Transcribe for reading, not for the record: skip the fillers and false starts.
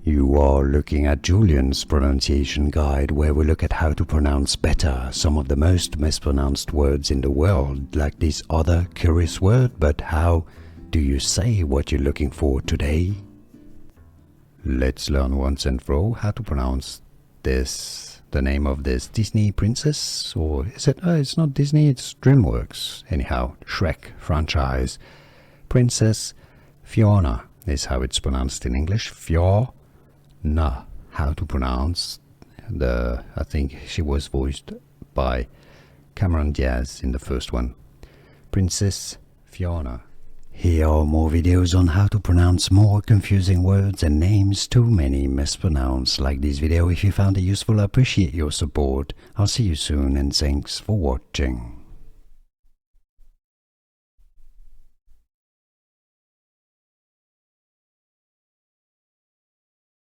You are looking at Julian's pronunciation guide, where we look at how to pronounce better some of the most mispronounced words in the world, like this other curious word. But how do you say what you're looking for today? Let's learn once and for all how to pronounce this, the name of this Disney princess, or is it? It's not Disney, it's DreamWorks. Anyhow, Shrek franchise. Princess Fiona is how it's pronounced in English. Fiona. How to pronounce I think she was voiced by Cameron Diaz in the first one. Princess Fiona. Here are more videos on how to pronounce more confusing words and names too many mispronounced. Like this video if you found it useful. I appreciate your support. I'll see you soon and thanks for watching.